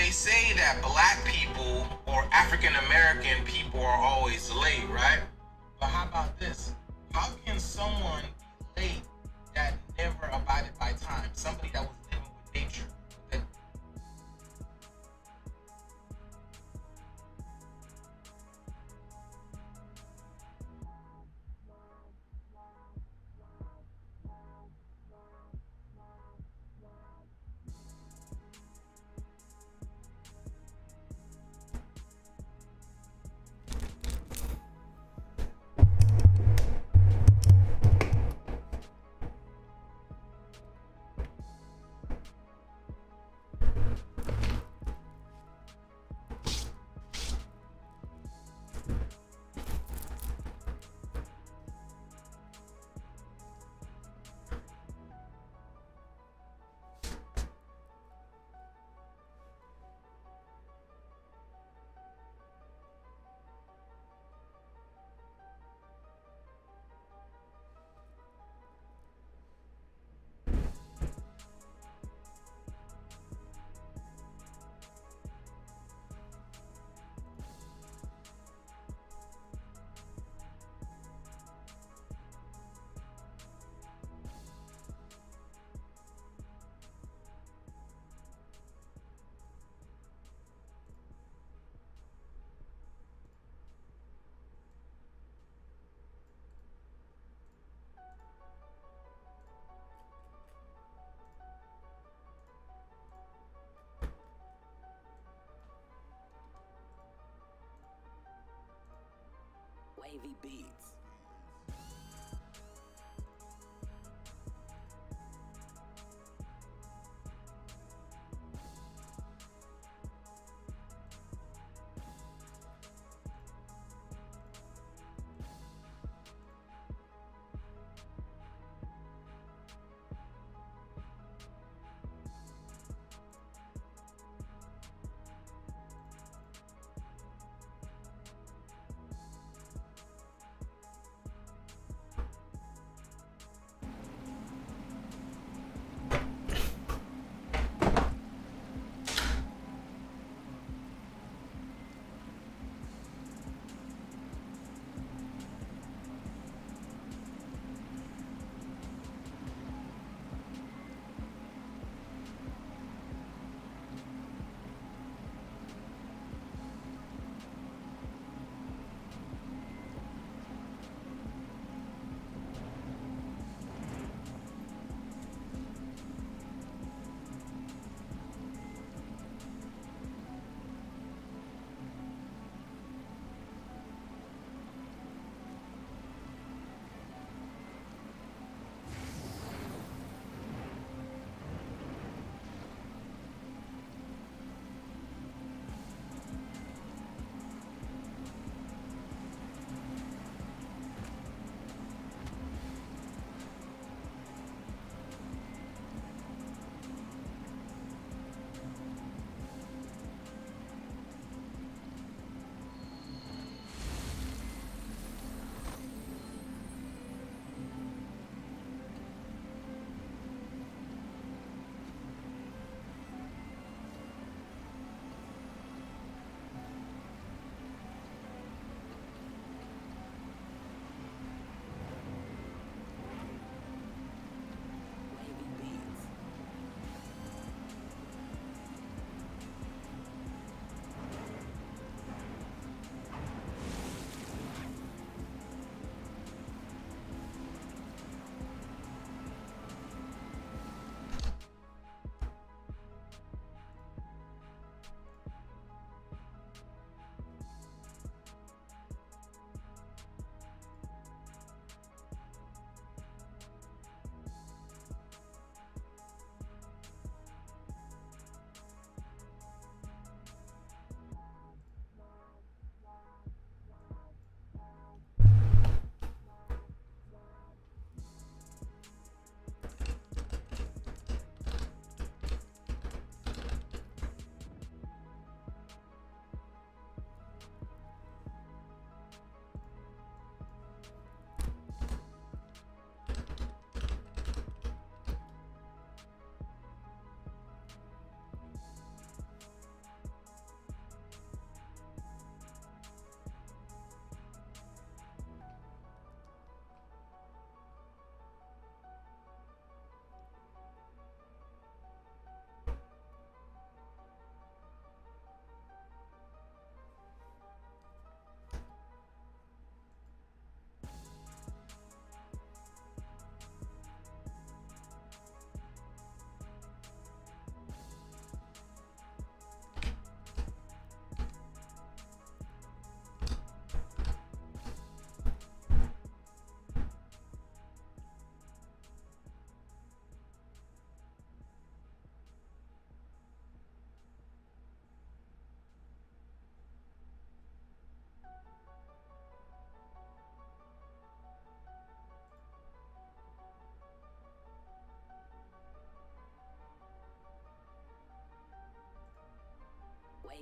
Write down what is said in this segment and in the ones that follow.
they say that black people or African American people are always late, right? But how about this? How can someone be late that never abided by time? Somebody that was living with nature. That Wavvy Beatz.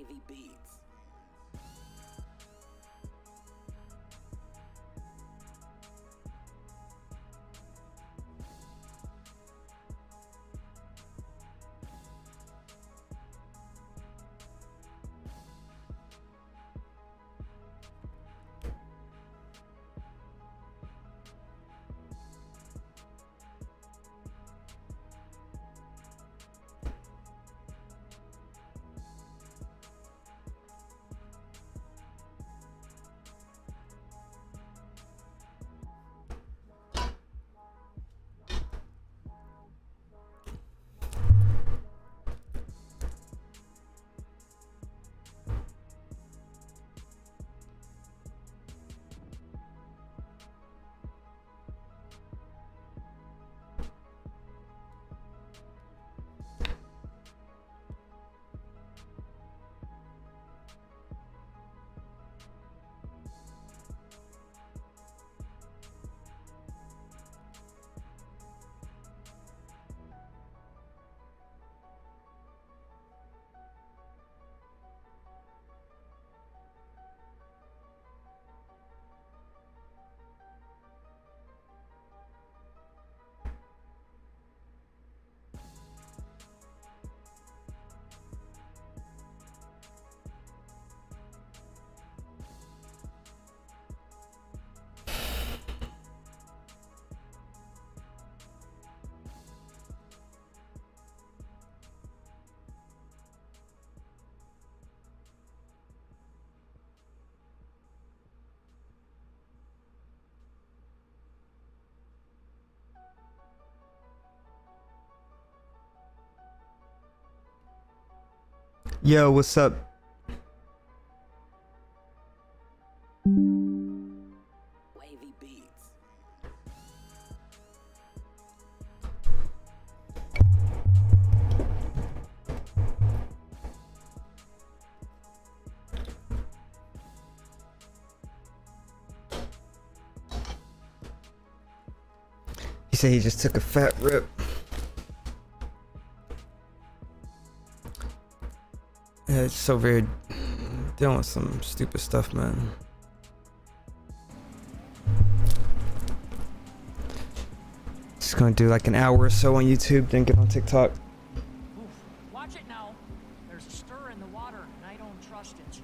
Wavvy Beatz. Yo, what's up? Wavvy Beatz. He said he just took a fat rip. Yeah, it's so weird. Dealing with some stupid stuff, man. Just gonna do like an hour or so on YouTube, then get on TikTok. Oof. Watch it now. There's a stir in the water, and I don't trust it.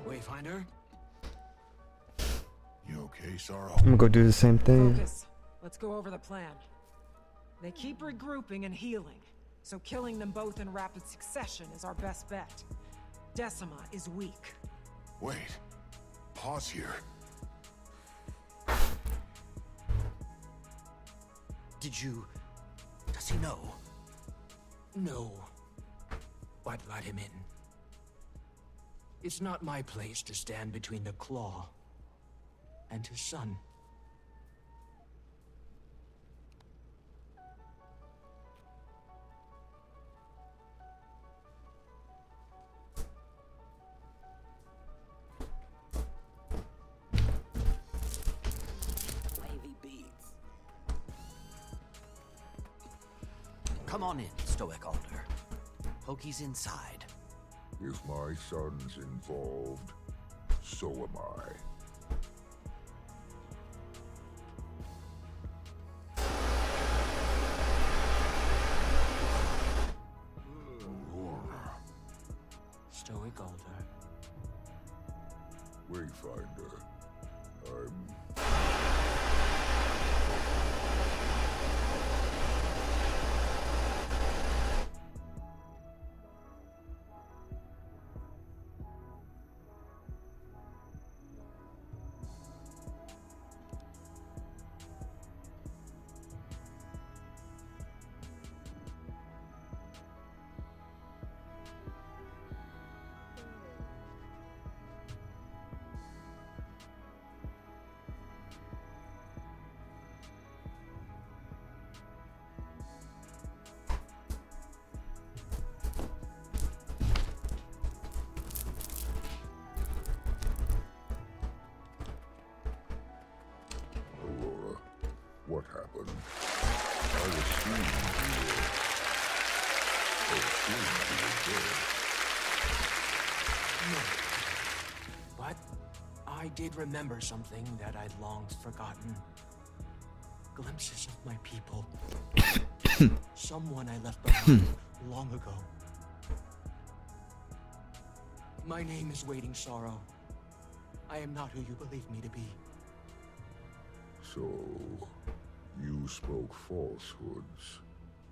Wayfinder? You okay, Sorrow? I'm gonna go do the same thing. Focus. Let's go over the plan. They keep regrouping and healing, so killing them both in rapid succession is our best bet. Decima is weak. Wait. Pause here. Does he know? No. But let him in. It's not my place to stand between the Claw and his son. Wavvy Beatz. Come on in, Stoic Alder. Pokey's inside. If my son's involved, so am I. Stoic Alder. Wayfinder. I'm... What happened? I assumed you were dead. No. But I did remember something that I'd long forgotten. Glimpses of my people. Someone I left behind long ago. My name is Waiting Sorrow. I am not who you believe me to be. So, you spoke falsehoods.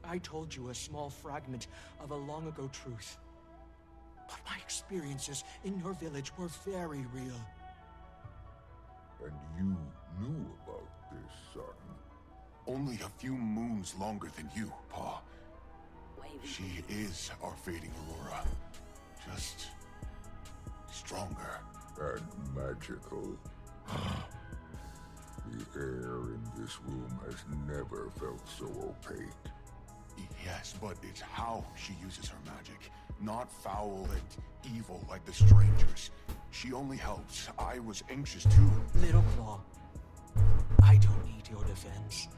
I told you a small fragment of a long ago truth. But my experiences in your village were very real. And you knew about this, son. Only a few moons longer than you, Pa. Wavvy She is our fading Aurora. Just stronger. And magical. The air in this room has never felt so opaque. Yes, but it's how she uses her magic. Not foul and evil like the strangers. She only helps. I was anxious too. Little Claw, I don't need your defense.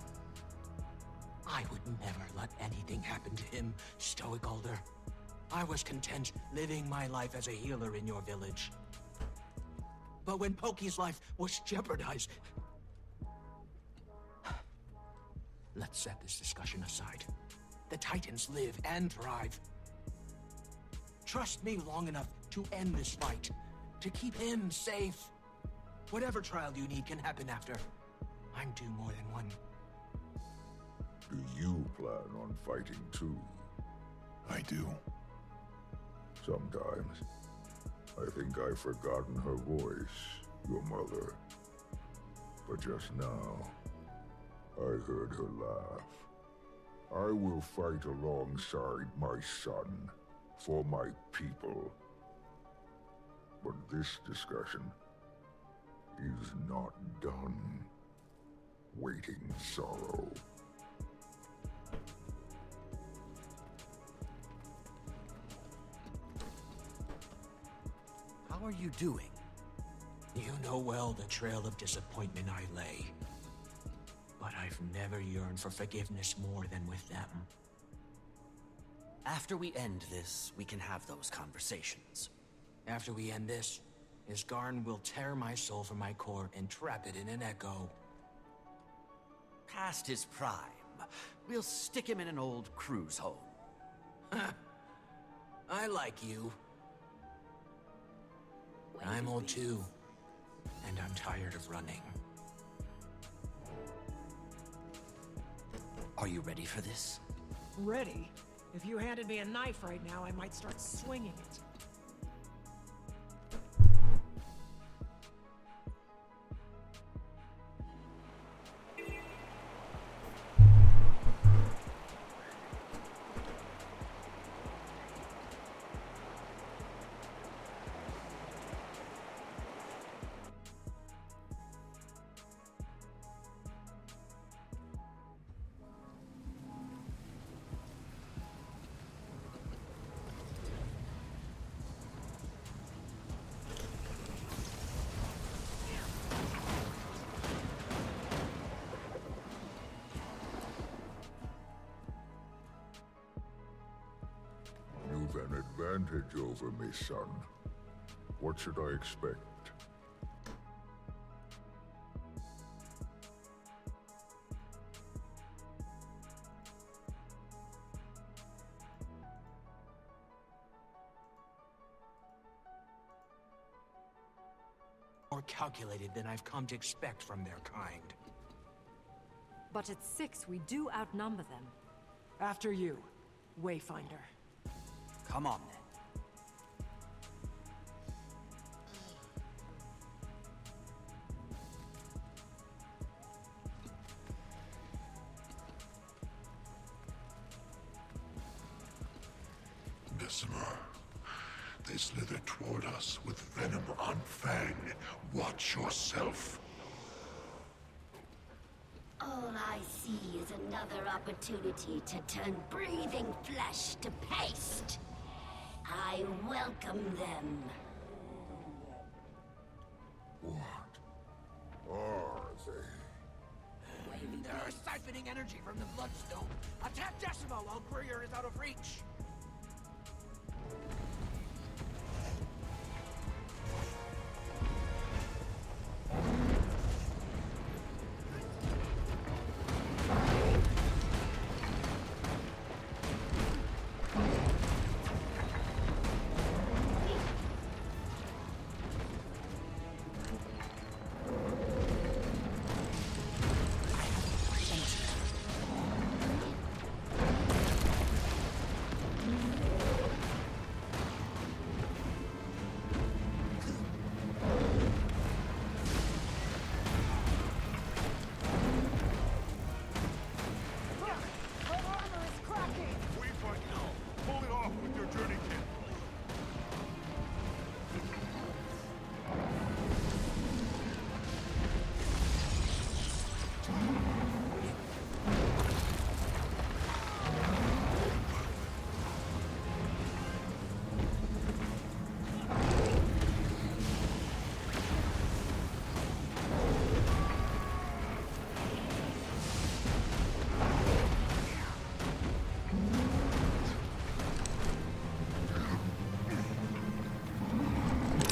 I would never let anything happen to him, Stoic Alder. I was content living my life as a healer in your village. But when Poki's life was jeopardized... Let's set this discussion aside. The Titans live and thrive. Trust me long enough to end this fight, to keep him safe. Whatever trial you need can happen after. I'm due more than one. Do you plan on fighting too? I do. Sometimes. I think I've forgotten her voice, your mother. But just now, I heard her laugh. I will fight alongside my son, for my people. But this discussion is not done. Waiting Sorrow. How are you doing? You know well the trail of disappointment I lay. But I've never yearned for forgiveness more than with them. After we end this, we can have those conversations. After we end this, Isgarn will tear my soul from my core and trap it in an echo. Past his prime, we'll stick him in an old cruise home. I like you. I'm old too, and I'm tired of running. Are you ready for this? Ready? If you handed me a knife right now, I might start swinging it. You've an advantage over me, son. What should I expect? More calculated than I've come to expect from their kind. But at 6, we do outnumber them. After you, Wayfinder. Come on, then. Bessemer, they slither toward us with venom on fang. Watch yourself. All I see is another opportunity to turn breathing flesh to paste. I welcome them. What are they? Wavvy Beatz. energy from the Bloodstone. Attack Decima while Courier is out of reach.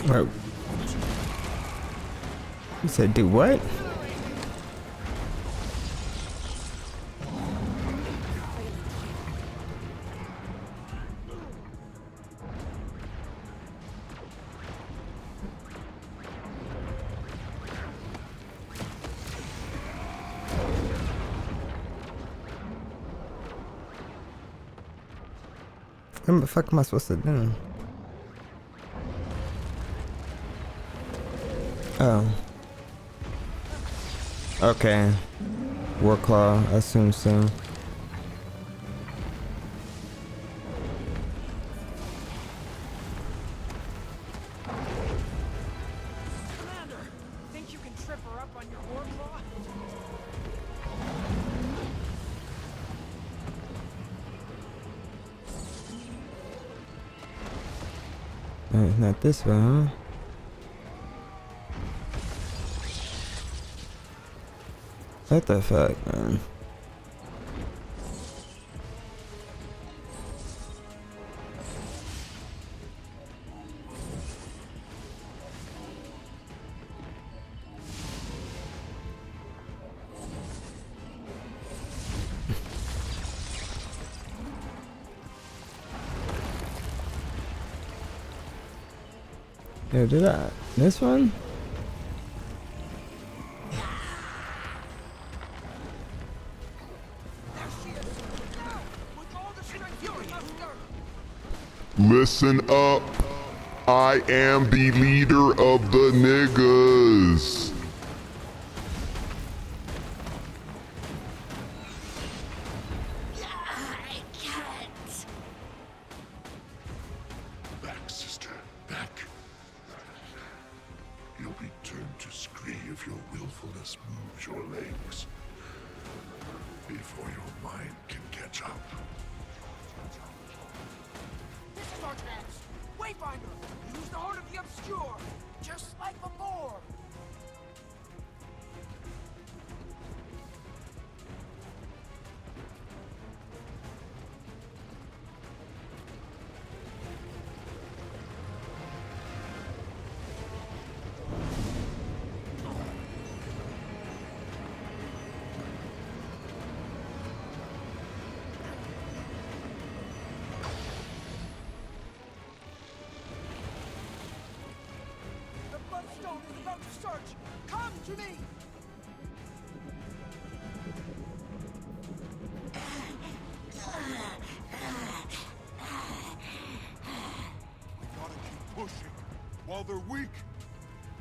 Wait. You said do what? What the fuck am I supposed to do? Oh. Okay. Warclaw, I assume so. Commander, think you can trip her up on your Warclaw? Not this way, huh? What the fuck, man? Yeah, did that. This one? Listen up. I am the leader of the niggas. I can't. Back, sister, back. You'll be turned to scree if your willfulness moves your legs. Before your mind can catch up. This is our chance. Wayfinder, use the Heart of the Obscure, just like before. The Bloodstone is about to search. Come to me. We gotta keep pushing while they're weak.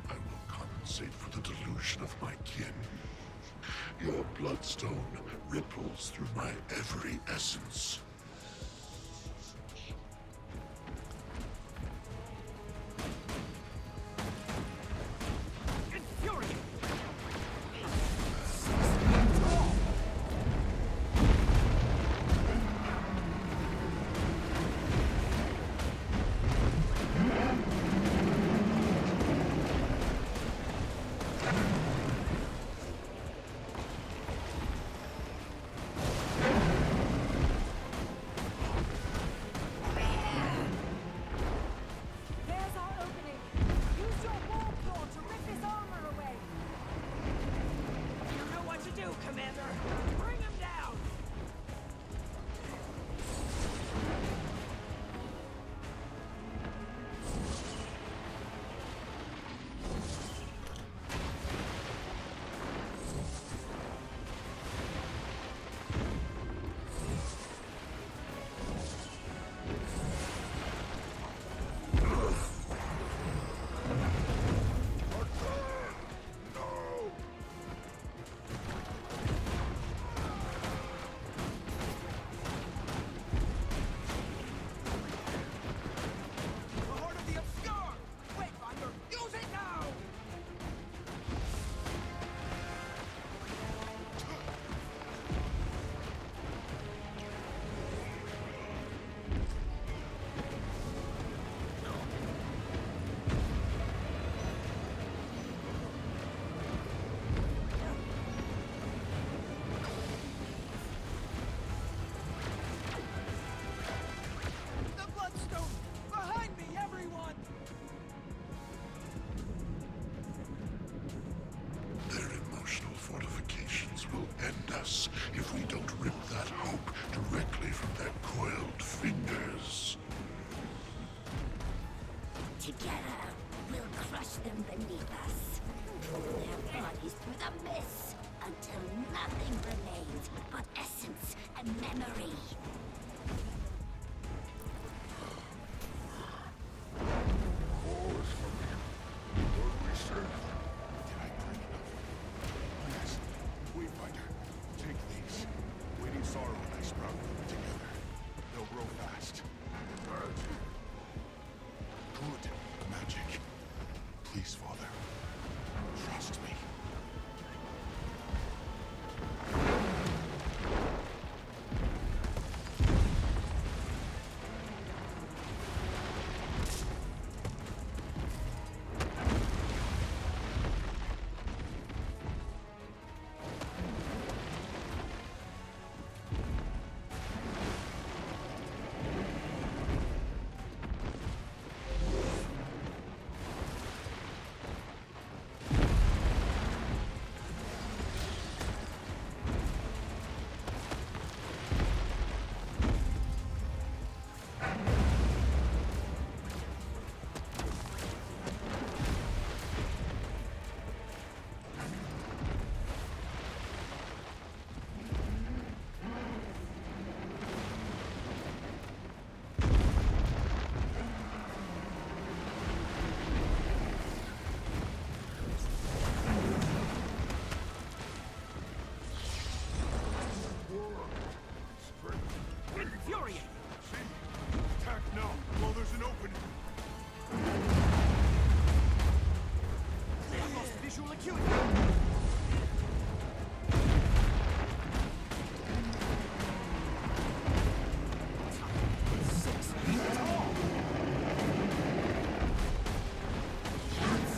I will compensate for the delusion of my kin. Your bloodstone ripples through my every essence. them beneath us. Pull their bodies through the mist until nothing remains but essence and memory. Did I drink enough? Yes. Wayfinder, take these. Waiting sorrow and I sprout them together. They'll grow fast. Good magic. Please, Father. Trust me. Infuriating! See? Attack now, while there's an opening. They have lost visual acuity!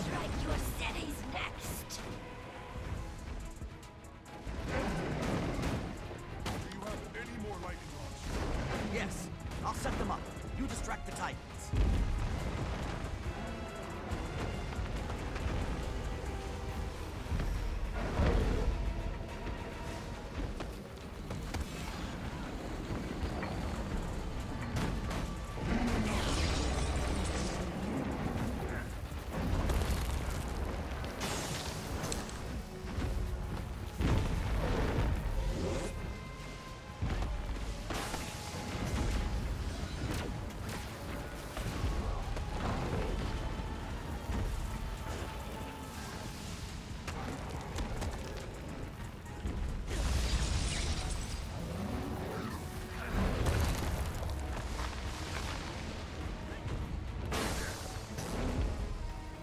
Strike your cities next. Do you have any more lightning rods? Yes, I'll set them up. You distract the Titans.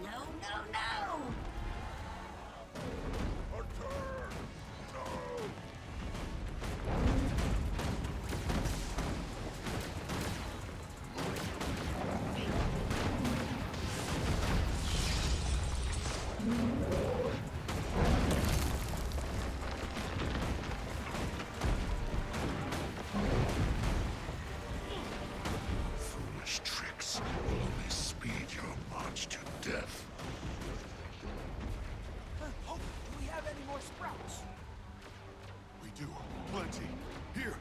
No, no, no! A turn! No! Foolish tricks will only speed your march to death. Oh, do we have any more sprouts? We do. Plenty. Here.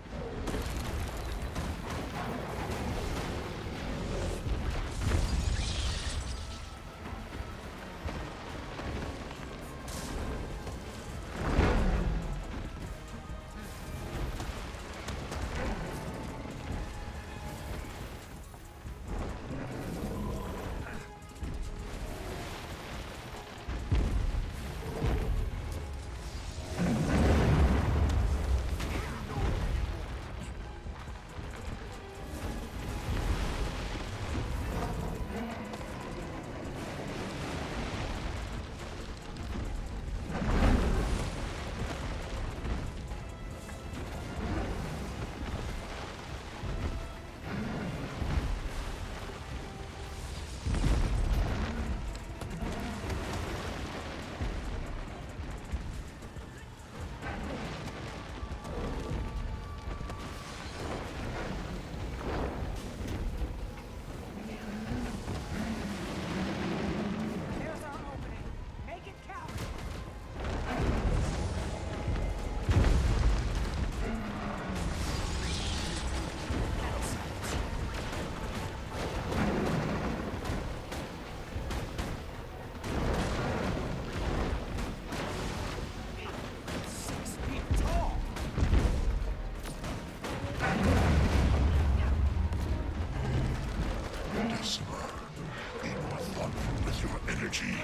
energy.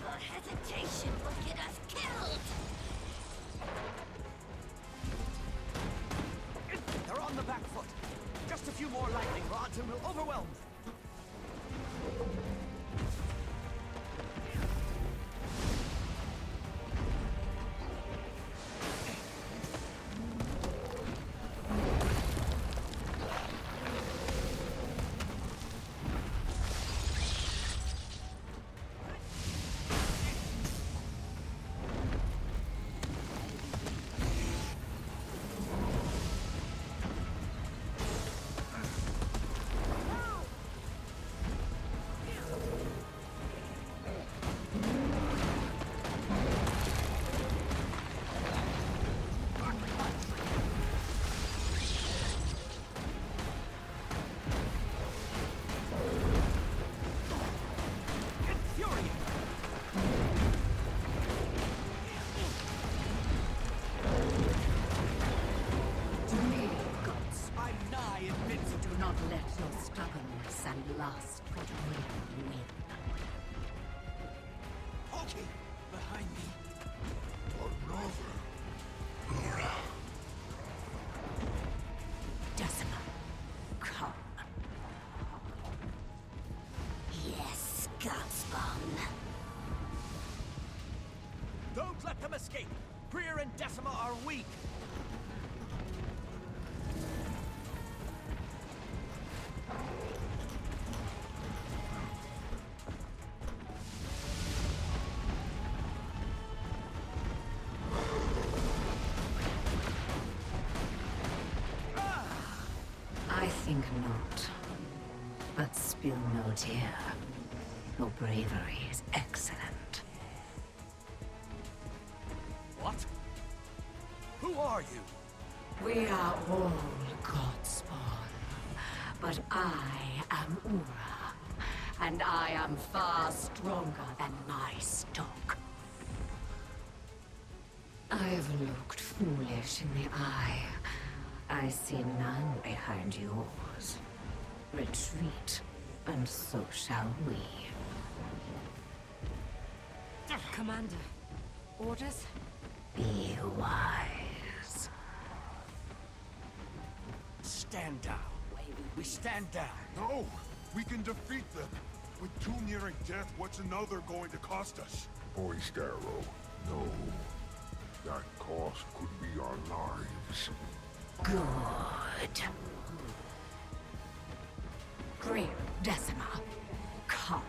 Your hesitation will get us killed! They're on the back foot. Just a few more lightning rods and we'll overwhelm them. Do not let your stubbornness and lust win. Okay, behind me. Another. Laura. Decima, come. Yes, Godspawn. Don't let them escape! Greer and Decima are weak! I think not. But spill no tear. Your bravery is excellent. What? Who are you? We are all Godspawn. But I am Ura. And I am far stronger than my stock. I've looked foolish in the eye. I see none behind yours. Retreat, and so shall we. Commander, orders? Be wise. Stand down. We stand down. No! We can defeat them! With two nearing death, what's another going to cost us? Voiced arrow. No. That cost could be our lives. Good. Greer, Decima, come.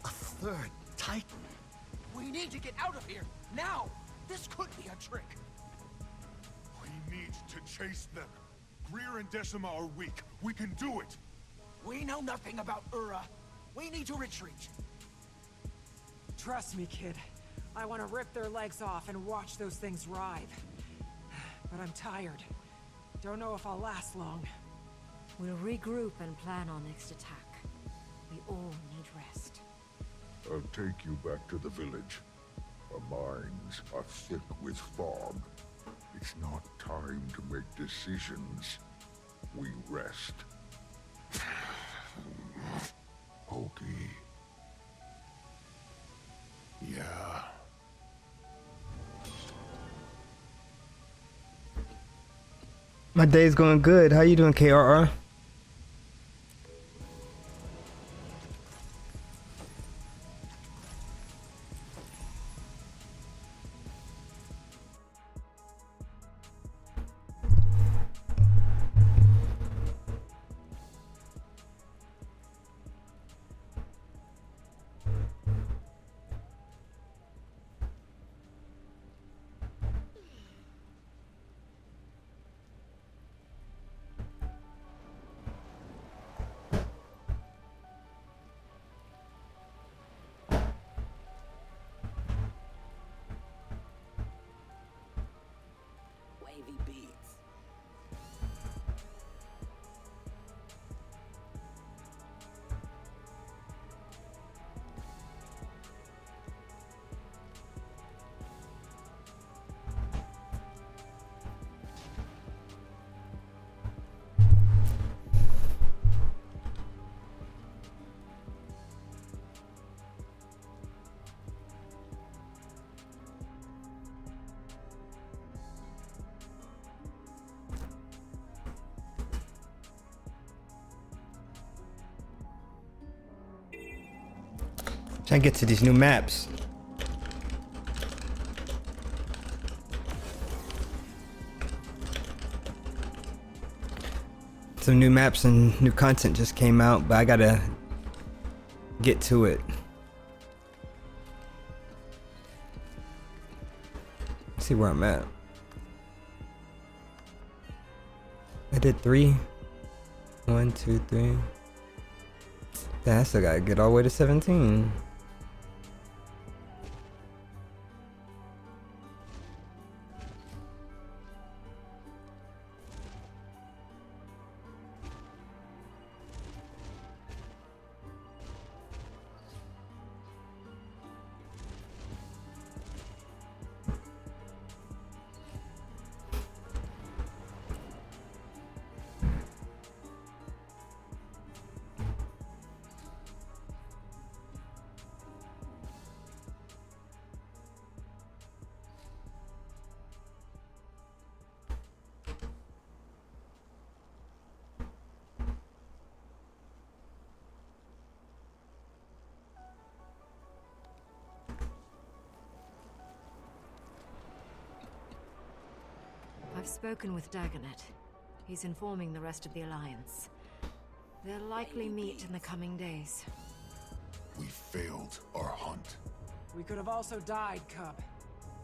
A third Titan. We need to get out of here, now! This could be a trick. We need to chase them. Greer and Decima are weak. We can do it. We know nothing about Ura. We need to retreat. Trust me, kid. I want to rip their legs off and watch those things writhe. But I'm tired. Don't know if I'll last long. We'll regroup and plan our next attack. We all need rest. I'll take you back to the village. Our minds are thick with fog. It's not time to make decisions. We rest. Pokey. Yeah. My day's going good. How you doing, KRR? Trying to get to these new maps. Some new maps and new content just came out, but I gotta get to it. Let's see where I'm at. I did 3. 1, 2, 3. Damn, I still gotta get all the way to 17. I've spoken with Dagonet. He's informing the rest of the Alliance. They'll likely meet in the coming days. We failed our hunt. We could have also died, Cub.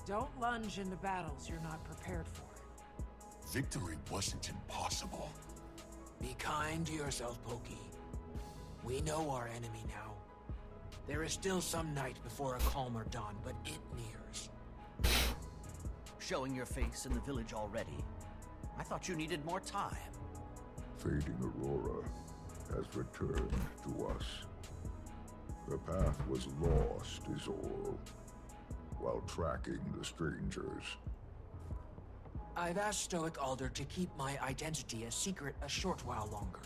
Don't lunge into battles you're not prepared for. Victory wasn't impossible. Be kind to yourself, Pokey. We know our enemy now. There is still some night before a calmer dawn, but it nears. Showing your face in the village already. I thought you needed more time. Fading Aurora has returned to us. The path was lost is all, while tracking the strangers. I've asked Stoic Alder to keep my identity a secret a short while longer.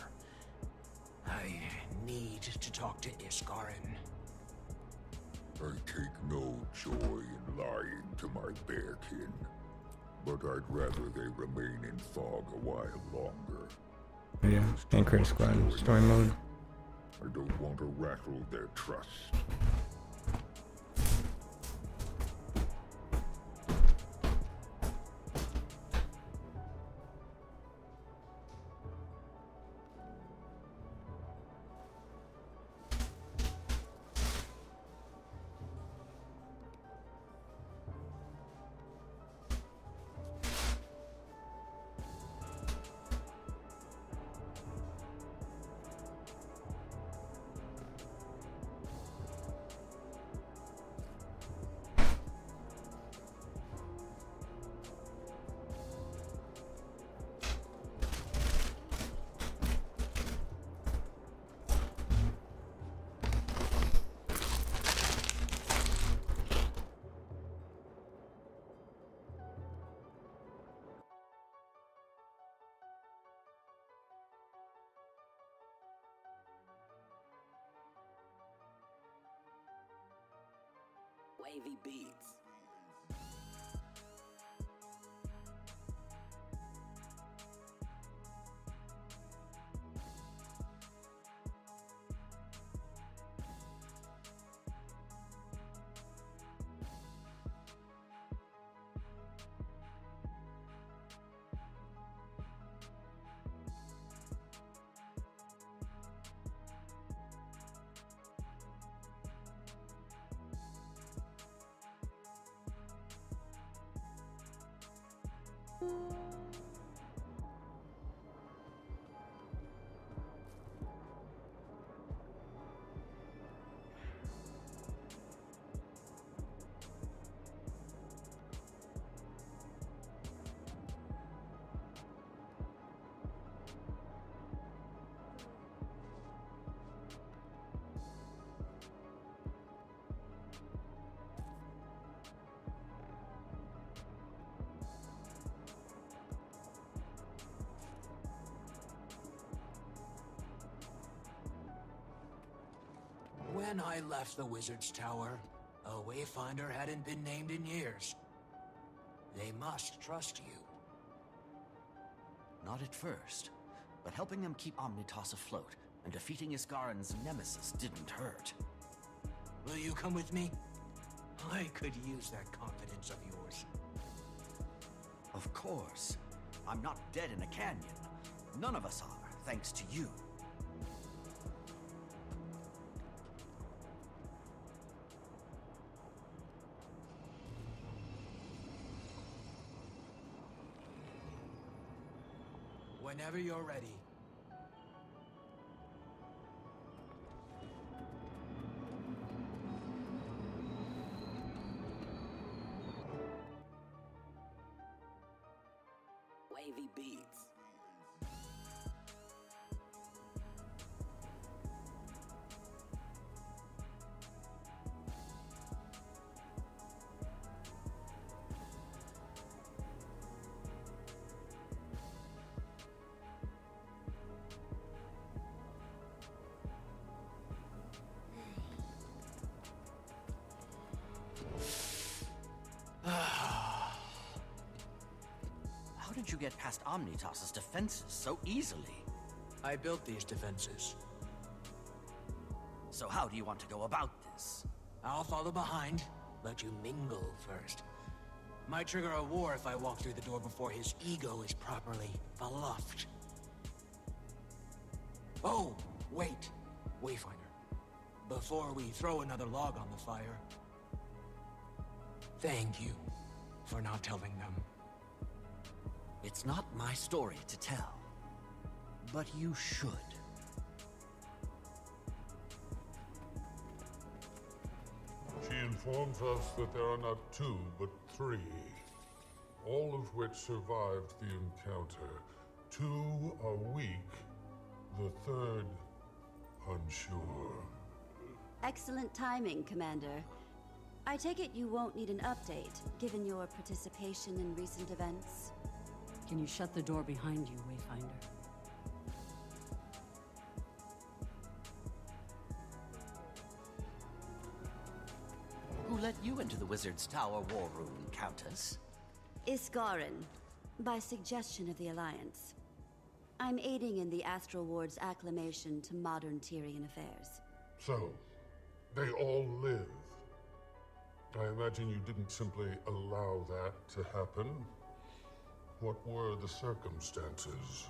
I need to talk to Iskarin. I take no joy in lying to my bearkin, but I'd rather they remain in fog a while longer. Yeah, and Critic Squad story mode. I don't want to rattle their trust. Wavvy Beatz. When I left the Wizard's Tower, a Wayfinder hadn't been named in years. They must trust you. Not at first, but helping them keep Omnitas afloat and defeating Iskarin's nemesis didn't hurt. Will you come with me? I could use that confidence of yours. Of course. I'm not dead in a canyon. None of us are, thanks to you. Whenever you're ready. Wavvy Beatz. How did you get past Omnitas's defenses so easily? I built these defenses. So how do you want to go about this? I'll follow behind, let you mingle first. Might trigger a war if I walk through the door before his ego is properly bluffed. Oh, wait, Wayfinder. Before we throw another log on the fire, thank you for not telling them. It's not my story to tell, but you should. She informs us that there are not 2, but 3, all of which survived the encounter. 2 are weak, the third unsure. Excellent timing, Commander. I take it you won't need an update, given your participation in recent events? Can you shut the door behind you, Wayfinder? Who let you into the Wizard's Tower war room, Countess? Iskarin, by suggestion of the Alliance. I'm aiding in the Astral Ward's acclamation to modern Tyrian affairs. So, they all live. I imagine you didn't simply allow that to happen. What were the circumstances?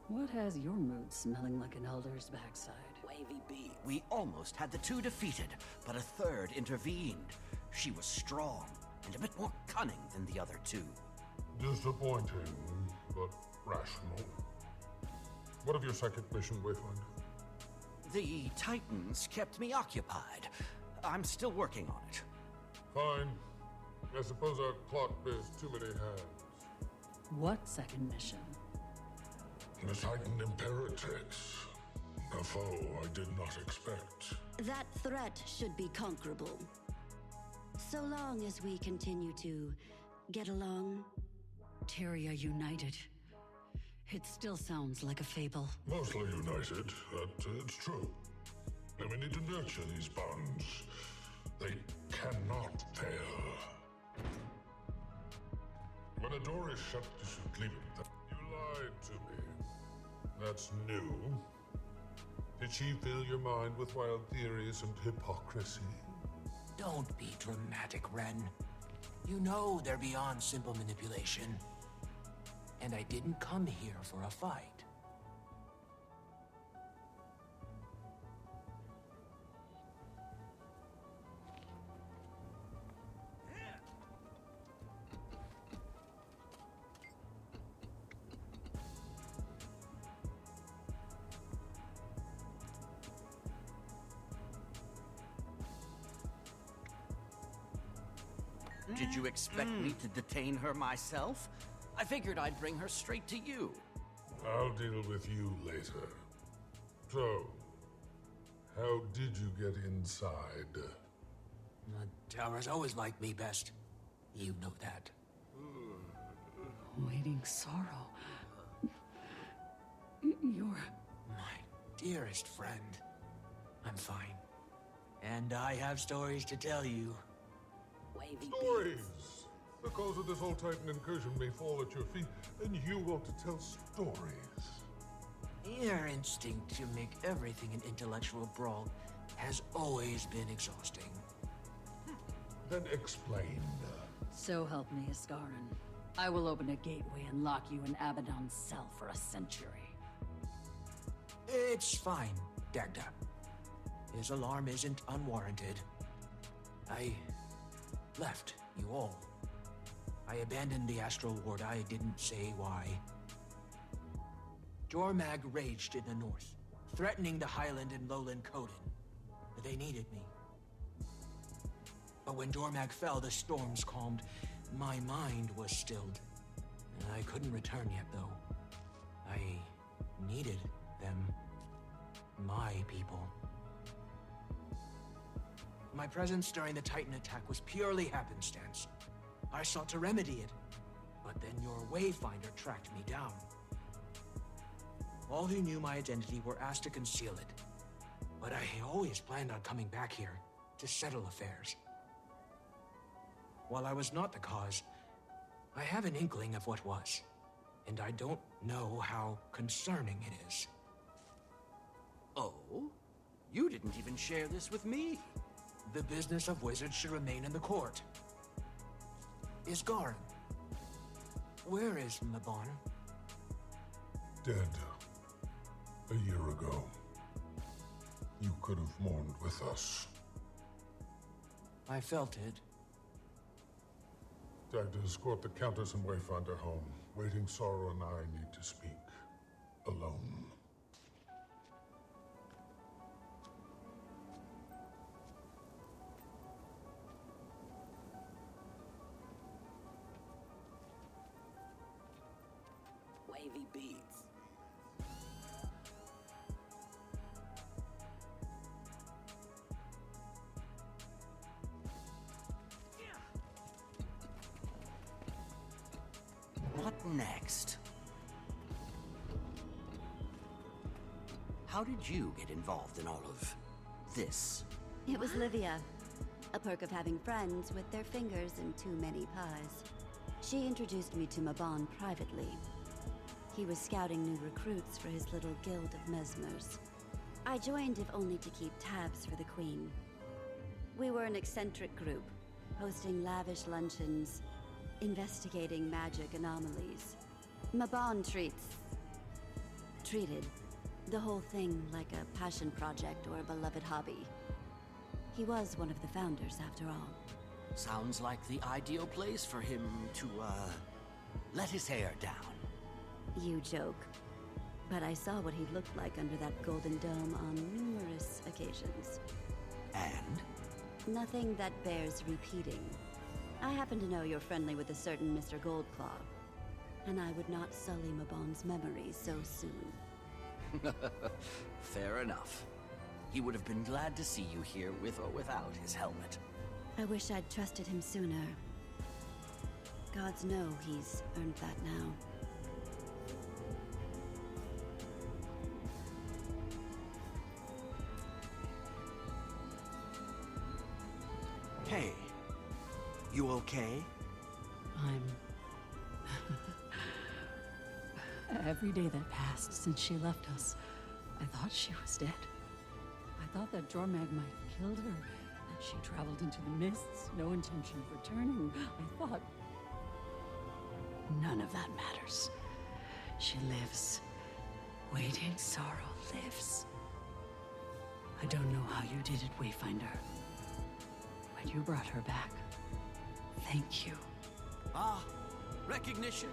What has your mood smelling like an elder's backside? Wavvy Beatz. We almost had the 2 defeated, but a third intervened. She was strong, and a bit more cunning than the other 2. Disappointing, but rational. What of your second mission, Wayfinder? The Titans kept me occupied. I'm still working on it. Fine. I suppose our clock bears too many hands. What second mission? The Titan Imperatrix. A foe I did not expect. That threat should be conquerable. So long as we continue to get along. Tyria united. It still sounds like a fable. Mostly united, but it's true. And we need to nurture these bonds. They cannot fail. When a door is shut, you should leave it. You lied to me. That's new. Did she fill your mind with wild theories and hypocrisy? Don't be dramatic, Ren. You know they're beyond simple manipulation. And I didn't come here for a fight. Did you expect me to detain her myself? I figured I'd bring her straight to you. I'll deal with you later. So, how did you get inside? The Towers always liked me best. You know that. Waiting sorrow. You're... My dearest friend. I'm fine. And I have stories to tell you. Wavvy Stories! Beatz. The cause of this whole Titan incursion may fall at your feet, and you want to tell stories. Your instinct to make everything an intellectual brawl has always been exhausting. Then explain. So help me, Iskarin. I will open a gateway and lock you in Abaddon's cell for a century. It's fine, Dagda. His alarm isn't unwarranted. I left you all. I abandoned the Astral Ward. I didn't say why. Jormag raged in the north, threatening the Highland and Lowland Coden. They needed me. But when Jormag fell, the storms calmed. My mind was stilled. I couldn't return yet, though. I needed them. My people. My presence during the Titan attack was purely happenstance. I sought to remedy it, but then your Wayfinder tracked me down. All who knew my identity were asked to conceal it, but I always planned on coming back here to settle affairs. While I was not the cause, I have an inkling of what was, and I don't know how concerning it is. Oh? You didn't even share this with me. The business of wizards should remain in the court. Isgarin. Where is Mabon? Dead. A year ago. You could have mourned with us. I felt it. Dagda, escort the Countess and Wayfinder home. Waiting Sorrow and I need to speak. Alone. Wavvy Beatz. What next? How did you get involved in all of this? It was Livia. A perk of having friends with their fingers in too many pies. She introduced me to Mabon privately. He was scouting new recruits for his little guild of mesmers. I joined if only to keep tabs for the Queen. We were an eccentric group, hosting lavish luncheons, investigating magic anomalies. Mabon treated the whole thing like a passion project or a beloved hobby. He was one of the founders, after all. Sounds like the ideal place for him to, let his hair down. You joke. But I saw what he looked like under that golden dome on numerous occasions. And? Nothing that bears repeating. I happen to know you're friendly with a certain Mr. Goldclaw, and I would not sully Mabon's memory so soon. Fair enough. He would have been glad to see you here with or without his helmet. I wish I'd trusted him sooner. Gods know he's earned that now. Hey, you okay? Every day that passed since she left us, I thought she was dead. I thought that Jormag might have killed her, that she traveled into the mists, no intention of returning. I thought... None of that matters. She lives. Waiting Sorrow lives. I don't know how you did it, Wayfinder. But you brought her back. Thank you. Ah, recognition.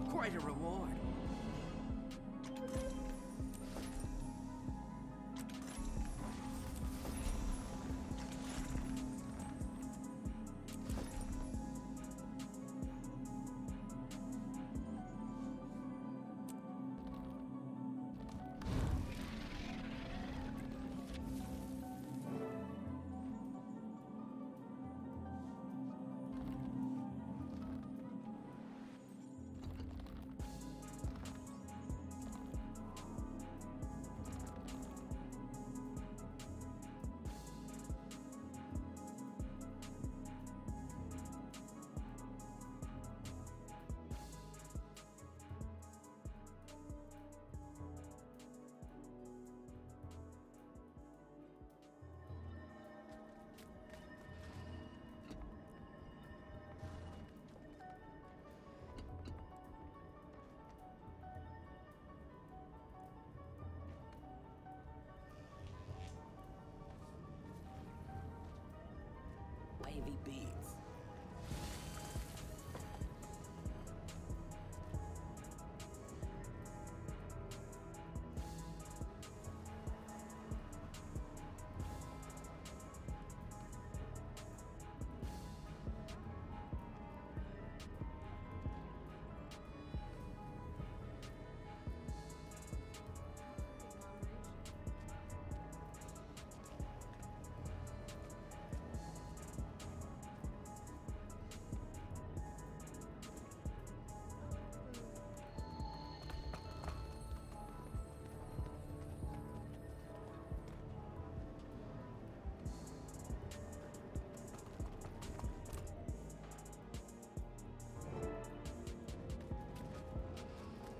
Quite a reward. Wavvy Beatz.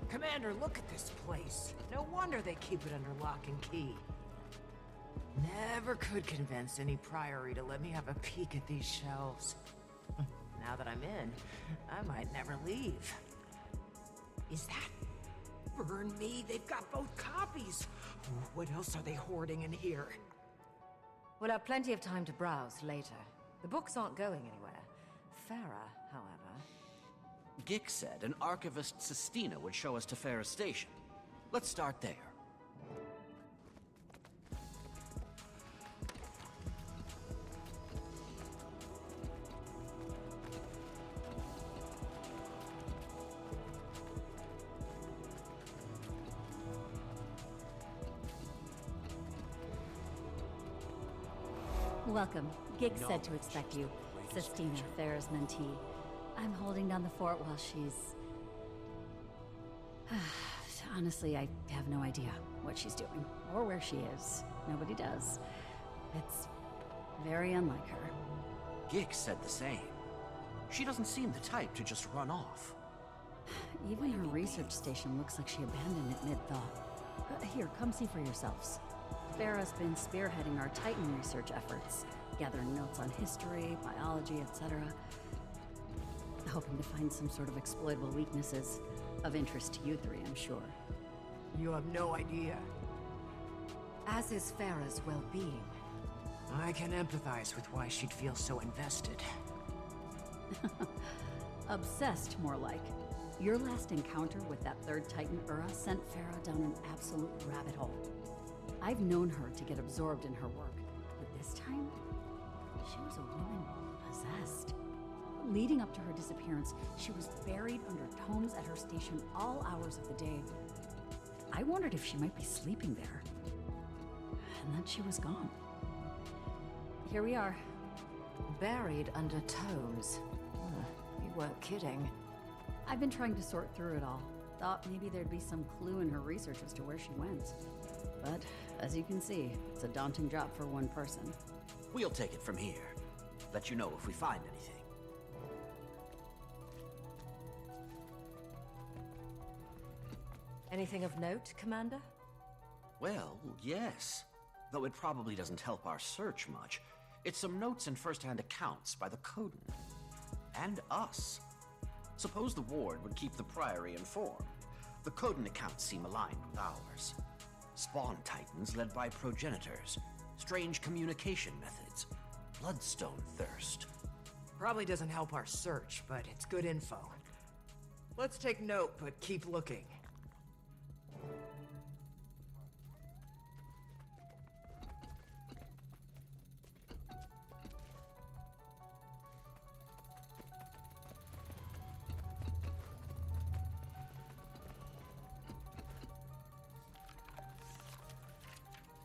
Commander, look at this place. No wonder they keep it under lock and key. Never could convince any priory to let me have a peek at these shelves. Now that I'm in, I might never leave. Is that... Burn me, they've got both copies. What else are they hoarding in here? We'll have plenty of time to browse later. The books aren't going anywhere. Farah, however... Gix said an archivist Sistina would show us to Farah Station. Let's start there. Welcome. Gig said to expect you. Sistina, Farah's mentee. I'm holding down the fort while she's... Honestly, I have no idea what she's doing, or where she is. Nobody does. It's very unlike her. Gix said the same. She doesn't seem the type to just run off. Even her research station looks like she abandoned it mid-thought. Here, come see for yourselves. Farah's been spearheading our Titan research efforts, gathering notes on history, biology, etc. Hoping to find some sort of exploitable weaknesses of interest to you three, I'm sure. You have no idea. As is Farah's well-being. I can empathize with why she'd feel so invested. Obsessed, more like. Your last encounter with that third Titan Ura sent Farah down an absolute rabbit hole. I've known her to get absorbed in her work, but this time, she was a woman possessed. Leading up to her disappearance, she was buried under tomes at her station all hours of the day. I wondered if she might be sleeping there. And then she was gone. Here we are. Buried under tomes. You weren't kidding. I've been trying to sort through it all. Thought maybe there'd be some clue in her research as to where she went. But, as you can see, it's a daunting job for one person. We'll take it from here. Let you know if we find anything. Anything of note, Commander? Well, yes. Though it probably doesn't help our search much. It's some notes and first-hand accounts by the Coden. And us. Suppose the Ward would keep the Priory informed. The Coden accounts seem aligned with ours. Spawn Titans led by progenitors. Strange communication methods. Bloodstone thirst. Probably doesn't help our search, but it's good info. Let's take note, but keep looking.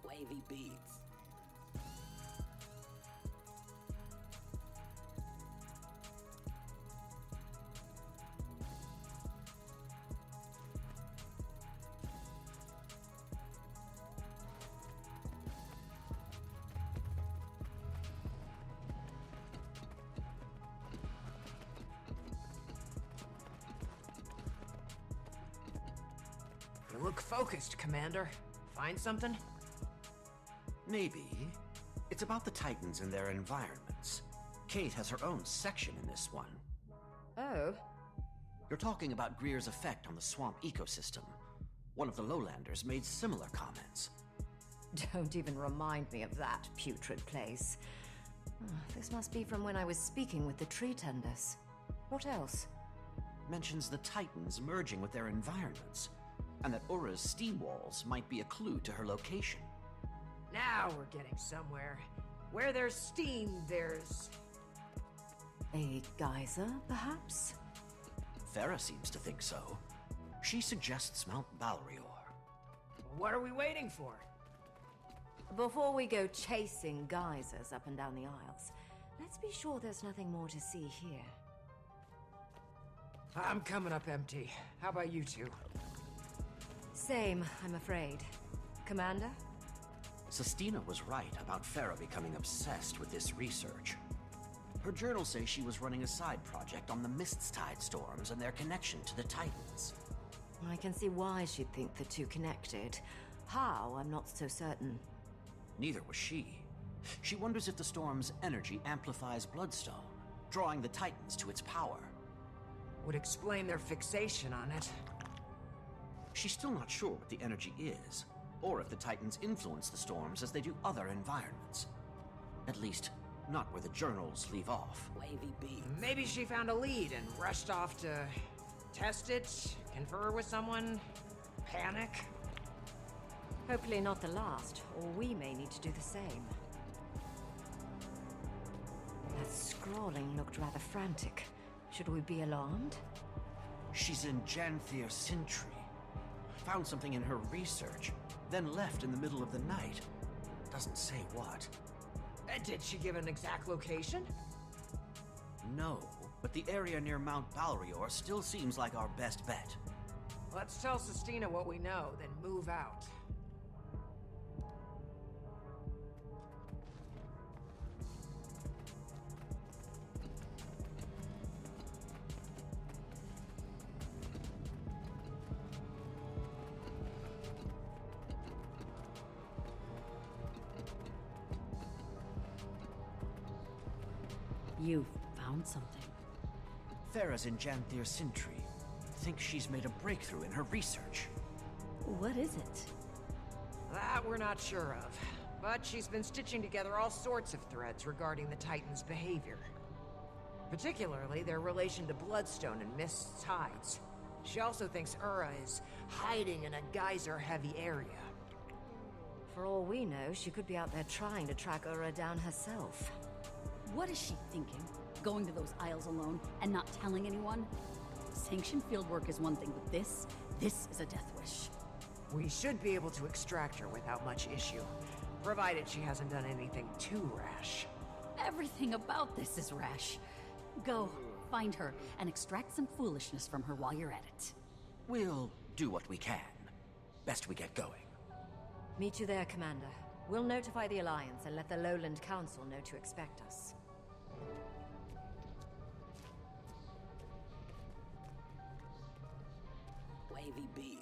Wavvy Beatz. You look focused, Commander. Find something? Maybe. It's about the Titans and their environments. Kate has her own section in this one. Oh? You're talking about Greer's effect on the swamp ecosystem. One of the lowlanders made similar comments. Don't even remind me of that putrid place. This must be from when I was speaking with the tree tenders. What else? Mentions the Titans merging with their environments, and that Ura's steam walls might be a clue to her location. Now we're getting somewhere. Where there's steam, there's... A geyser, perhaps? Farah seems to think so. She suggests Mount Balrior. What are we waiting for? Before we go chasing geysers up and down the aisles, let's be sure there's nothing more to see here. I'm coming up empty. How about you two? Same, I'm afraid. Commander? Sestina was right about Farah becoming obsessed with this research. Her journals say she was running a side project on the Mist-Tide storms and their connection to the Titans. I can see why she'd think the two connected. How, I'm not so certain. Neither was she. She wonders if the storm's energy amplifies Bloodstone, drawing the Titans to its power. Would explain their fixation on it. She's still not sure what the energy is, or if the Titans influence the storms as they do other environments. At least, not where the journals leave off. Wavvy Beatz. Maybe she found a lead and rushed off to test it, confer with someone, panic. Hopefully not the last, or we may need to do the same. That scrawling looked rather frantic. Should we be alarmed? She's in Janthir Sintry. Found something in her research, then left in the middle of the night. Doesn't say what. Did she give an exact location? No, but the area near Mount Balrior still seems like our best bet. Let's tell Sestina what we know, then move out. You found something. Farah's in Janthir Sintry. Thinks she's made a breakthrough in her research. What is it? That we're not sure of. But she's been stitching together all sorts of threads regarding the Titans' behavior. Particularly their relation to Bloodstone and Mist's tides. She also thinks Ura is hiding in a geyser-heavy area. For all we know, she could be out there trying to track Ura down herself. What is she thinking? Going to those aisles alone and not telling anyone? Sanctioned fieldwork is one thing, but this is a death wish. We should be able to extract her without much issue, provided she hasn't done anything too rash. Everything about this is rash. Go, find her, and extract some foolishness from her while you're at it. We'll do what we can. Best we get going. Meet you there, Commander. We'll notify the Alliance and let the Lowland Council know to expect us. Wavvy Beatz.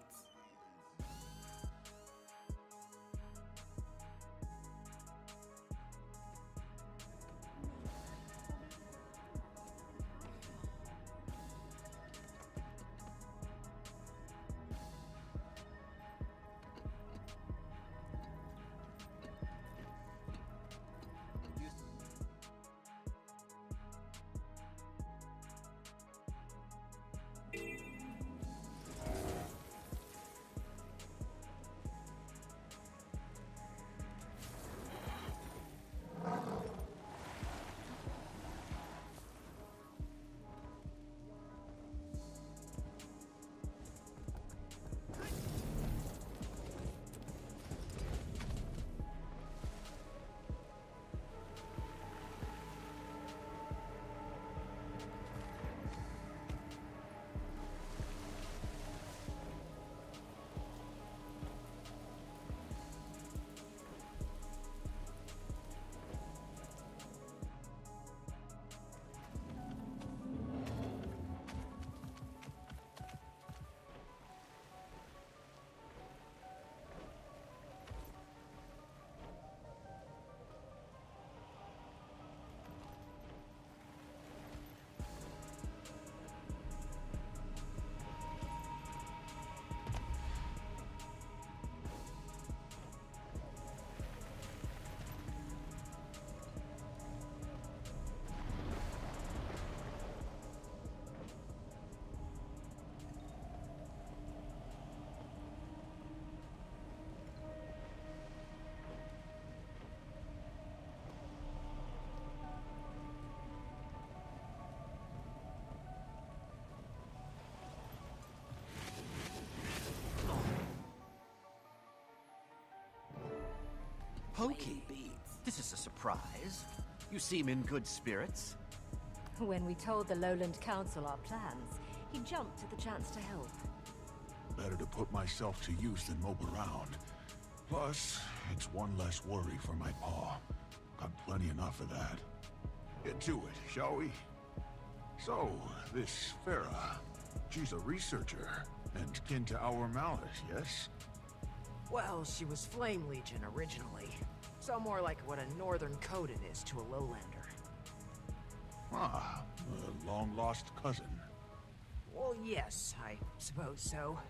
Pokey. This is a surprise. You seem in good spirits. When we told the Lowland Council our plans, he jumped at the chance to help. Better to put myself to use than mope around. Plus, it's one less worry for my paw. Got plenty enough of that. Get to it, shall we? So, this Farah, she's a researcher, and kin to our Malice, yes? Well, she was Flame Legion originally. So more like what a Northern Coden is to a Lowlander. Ah, a long-lost cousin. Well, yes, I suppose so.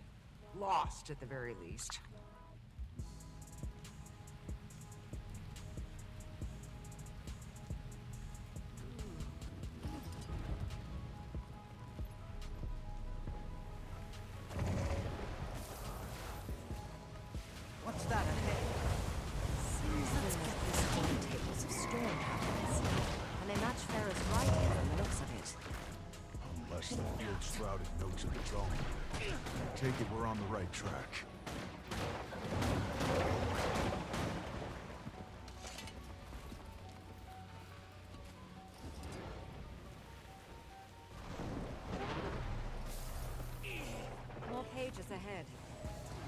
Lost, at the very least. What's that ahead? Seems let's get this whole tables of storm patterns. And they match Farah's writing from the looks of it. Unless the field-shrouded notes of its own. Take it we're on the right track. More pages ahead.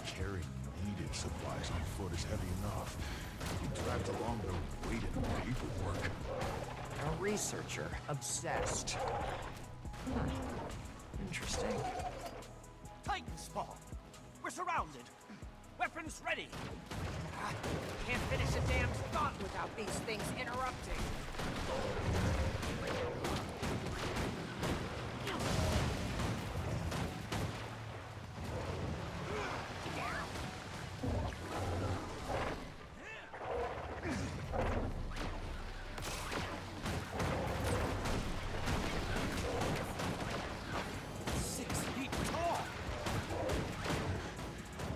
Carrying needed supplies on foot is heavy enough. You dragged along the weight and paperwork. A researcher, obsessed. Huh. Interesting. Titan spawn! We're surrounded! Weapons ready! Can't finish a damn thought without these things interrupting.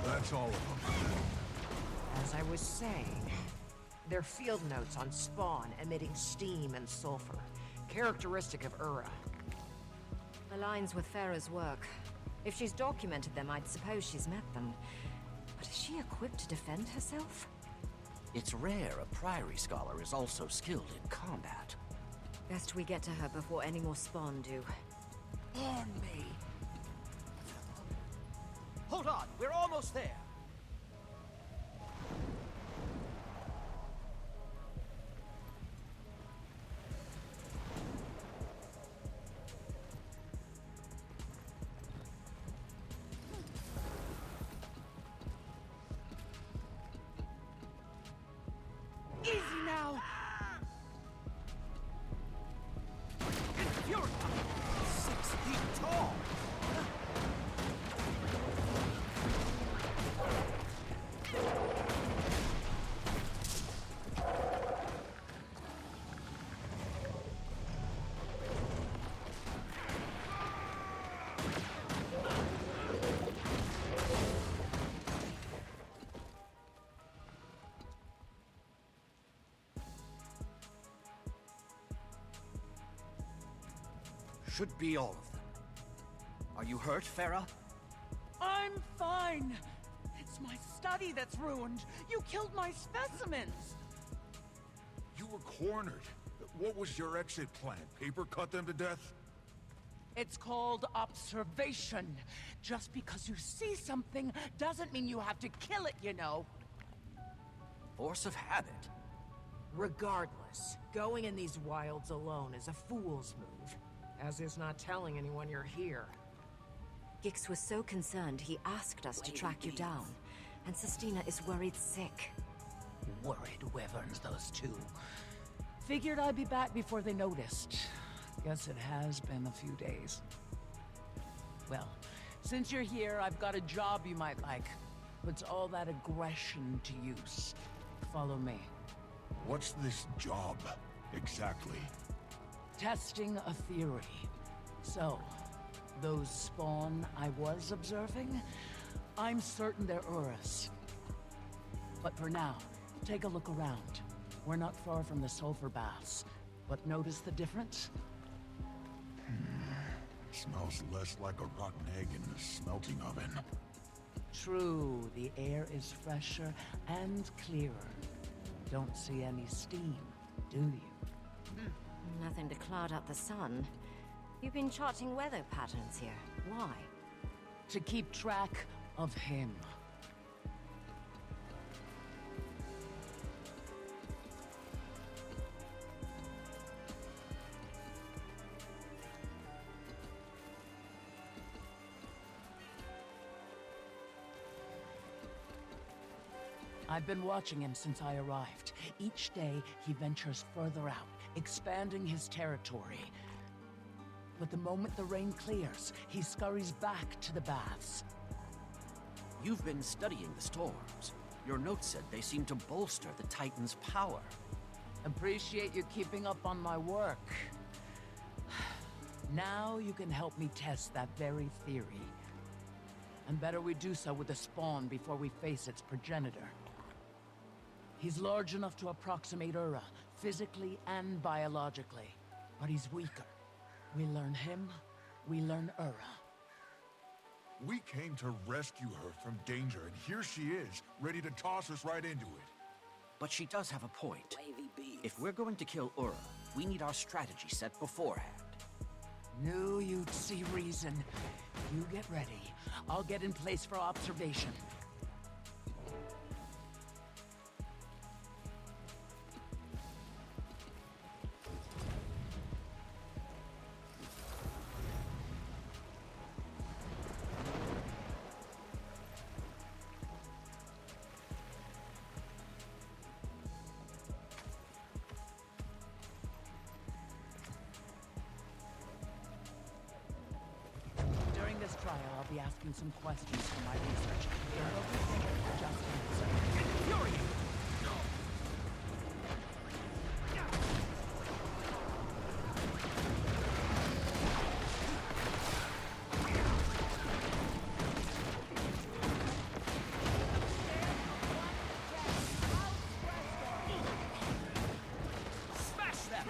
That's all of them. As I was saying, they're field notes on spawn emitting steam and sulfur, characteristic of Ura. Aligns with Farah's work. If she's documented them, I'd suppose she's met them. But is she equipped to defend herself? It's rare a Priory Scholar is also skilled in combat. Best we get to her before any more spawn do. Warn me! Hold on, we're almost there! Easy now! Infuriate! 6 feet tall! Should be all of them. Are you hurt, Farah? I'm fine. It's my study that's ruined. You killed my specimens. You were cornered. What was your exit plan? Paper cut them to death? It's called observation. Just because you see something doesn't mean you have to kill it, you know. Force of habit. Regardless, going in these wilds alone is a fool's move. As is not telling anyone you're here. Gix was so concerned he asked us to track you down. And Sestina is worried sick. Worried wyverns, those two. Figured I'd be back before they noticed. Guess it has been a few days. Well, since you're here, I've got a job you might like. Puts all that aggression to use. Follow me. What's this job, exactly? Testing a theory. So, those spawn I was observing, I'm certain they're Urus. But for now, take a look around. We're not far from the sulfur baths, but notice the difference? Smells less like a rotten egg in the smelting oven. True, the air is fresher and clearer. Don't see any steam, do you? Nothing to cloud up the sun. You've been charting weather patterns here. Why? To keep track of him. I've been watching him since I arrived. Each day, he ventures further out, expanding his territory. But the moment the rain clears, he scurries back to the baths. You've been studying the storms. Your notes said they seem to bolster the Titan's power. Appreciate you keeping up on my work. Now you can help me test that very theory. And better we do so with the spawn before we face its progenitor. He's large enough to approximate Ura, physically and biologically. But he's weaker. We learn him, we learn Ura. We came to rescue her from danger, and here she is, ready to toss us right into it. But she does have a point. Wavvy Beatz. If we're going to kill Ura, we need our strategy set beforehand. Knew you'd see reason. You get ready. I'll get in place for observation. During this trial, I'll be asking some questions for my research. And they'll be simple, just answer. Infuriate! Smash them!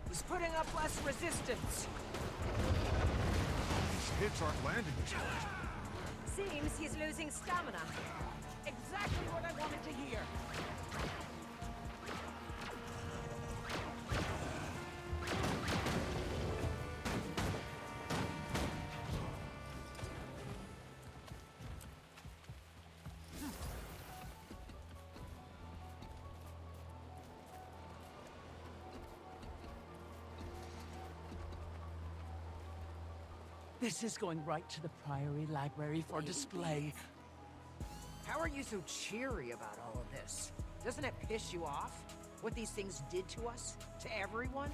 He's putting up less resistance. These hits aren't landing as hard. Seems he's losing stamina. Exactly what I wanted to hear. This is going right to the Priory Library for display. How are you so cheery about all of this? Doesn't it piss you off? What these things did to us? To everyone?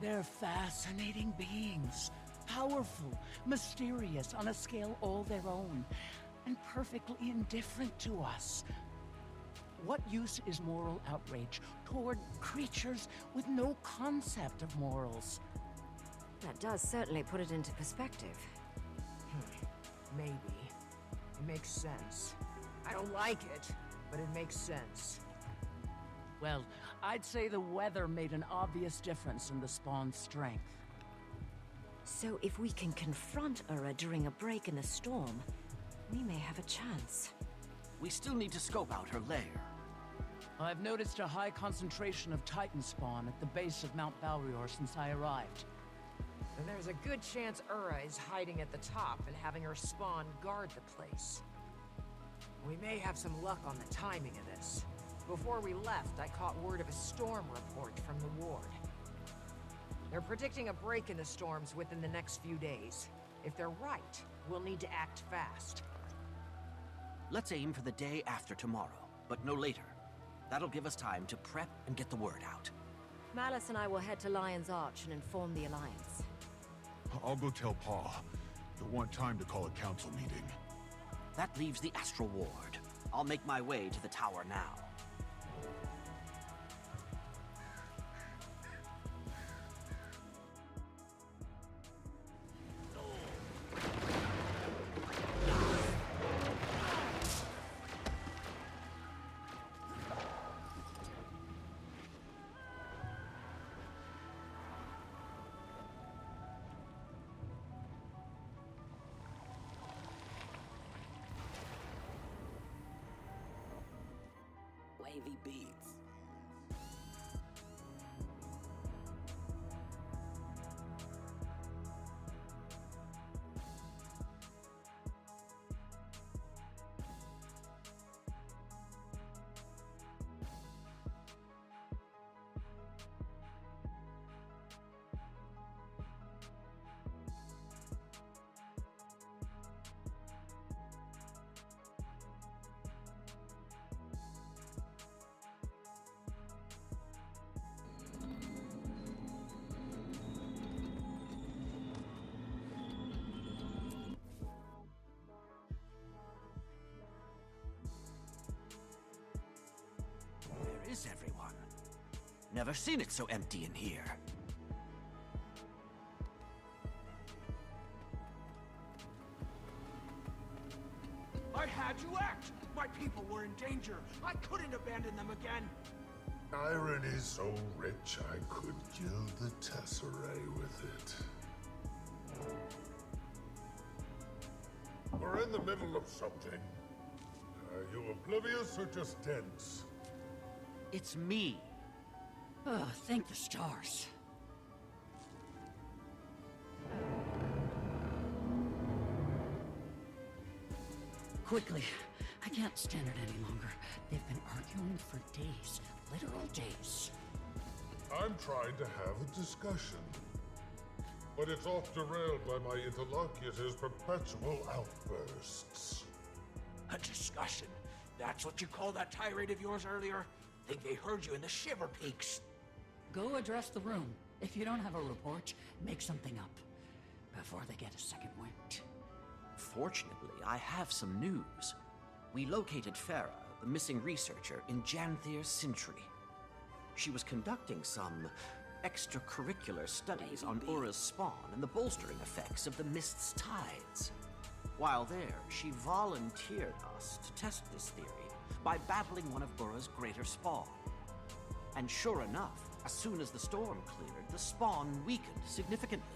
They're fascinating beings. Powerful, mysterious on a scale all their own, and perfectly indifferent to us. What use is moral outrage toward creatures with no concept of morals? That does certainly put it into perspective. Maybe. It makes sense. I don't like it, but it makes sense. Well, I'd say the weather made an obvious difference in the spawn's strength. So if we can confront Ura during a break in the storm, we may have a chance. We still need to scope out her lair. I've noticed a high concentration of Titan spawn at the base of Mount Balrior since I arrived. And there's a good chance Ura is hiding at the top and having her spawn guard the place. We may have some luck on the timing of this. Before we left, I caught word of a storm report from the ward. They're predicting a break in the storms within the next few days. If they're right, we'll need to act fast. Let's aim for the day after tomorrow, but no later. That'll give us time to prep and get the word out. Malice and I will head to Lion's Arch and inform the Alliance. I'll go tell Pa. He'll want time to call a council meeting. That leaves the Astral Ward. I'll make my way to the tower now. Wavvy Beatz. Where is everyone? Never seen it so empty in here. I had to act! My people were in danger. I couldn't abandon them again. Irony so rich I could kill the Tesserae with it. We're in the middle of something. Are you oblivious or just dense? It's me. Oh, thank the stars. Quickly. I can't stand it any longer. They've been arguing for days. Literal days. I'm trying to have a discussion. But it's off derailed by my interlocutor's perpetual outbursts. A discussion? That's what you called that tirade of yours earlier? Think they heard you in the Shiver Peaks. Go address the room. If you don't have a report, make something up. Before they get a second wind. Fortunately, I have some news. We located Farah, the missing researcher, in Janthir's Sentry. She was conducting some extracurricular studies on Ura's spawn and the bolstering effects of the mist's tides. While there, she volunteered us to test this theory by battling one of Ura's greater spawn. And sure enough, as soon as the storm cleared, the spawn weakened significantly.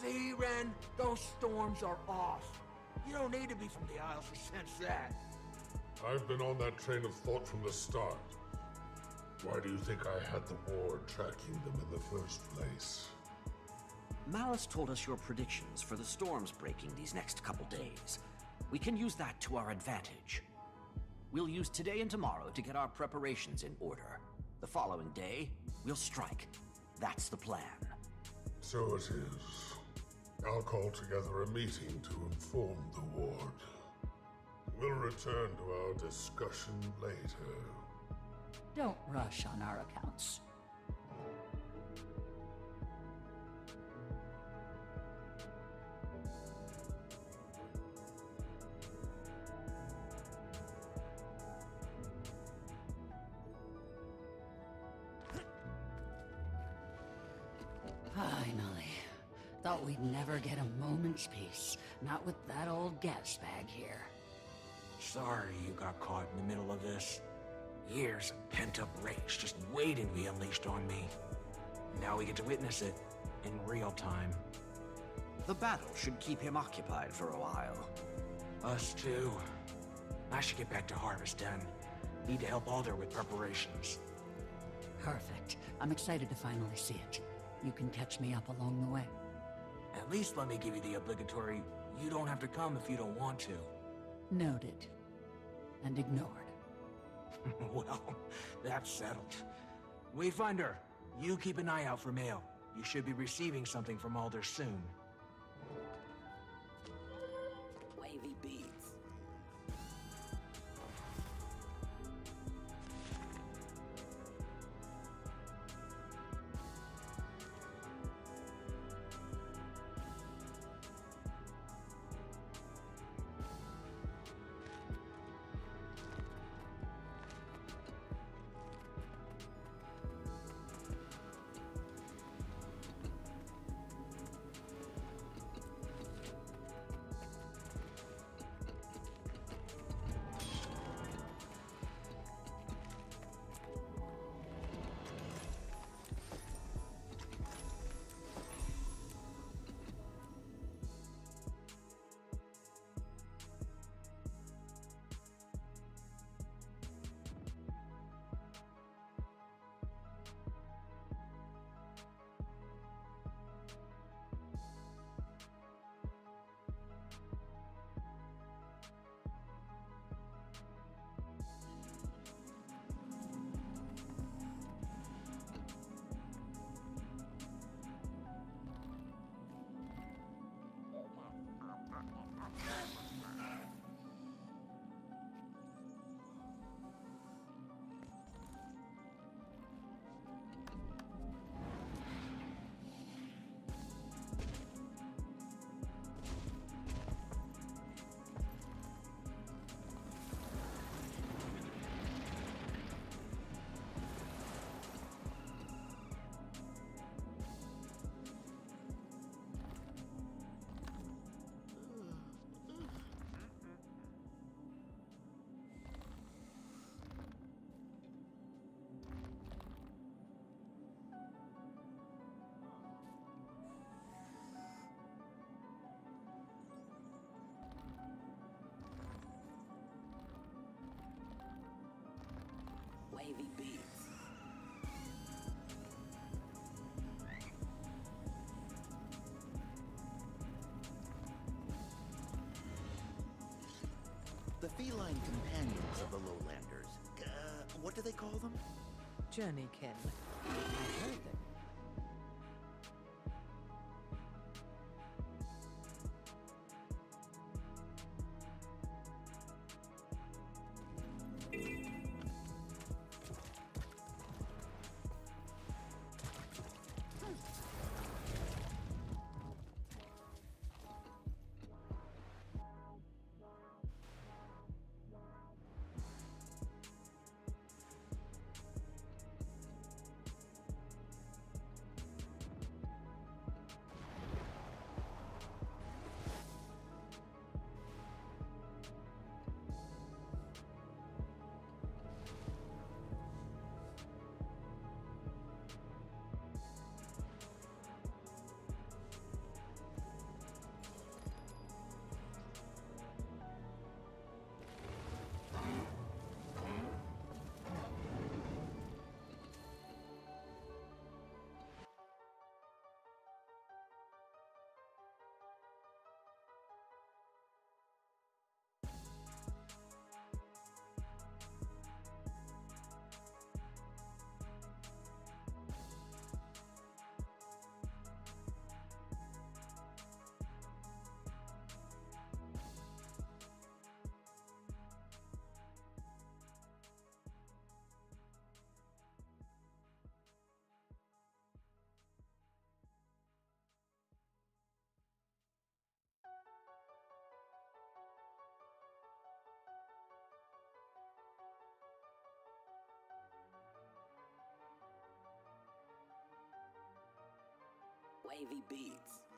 See, Ren? Those storms are off. You don't need to be from the Isles to sense that. I've been on that train of thought from the start. Why do you think I had the ward tracking them in the first place? Malice told us your predictions for the storms breaking these next couple days. We can use that to our advantage. We'll use today and tomorrow to get our preparations in order. The following day, we'll strike. That's the plan. So it is. I'll call together a meeting to inform the ward. We'll return to our discussion later. Don't rush on our accounts. Finally. Thought we'd never get a moment's peace. Not with that old gas bag here. Sorry you got caught in the middle of this. Years of pent-up rage just waiting to be unleashed on me. Now we get to witness it in real time. The battle should keep him occupied for a while. Us too. I should get back to Harvest Den. Need to help Alder with preparations. Perfect. I'm excited to finally see it. You can catch me up along the way. At least let me give you the obligatory, you don't have to come if you don't want to. Noted. And ignored. Well, that's settled. Wayfinder, you keep an eye out for mail. You should be receiving something from Alder soon. Wavvy Beatz. Wavvy Beatz. The feline companions of the Lowlanders. What do they call them? Journeykin. I've heard them. Wavvy Beatz.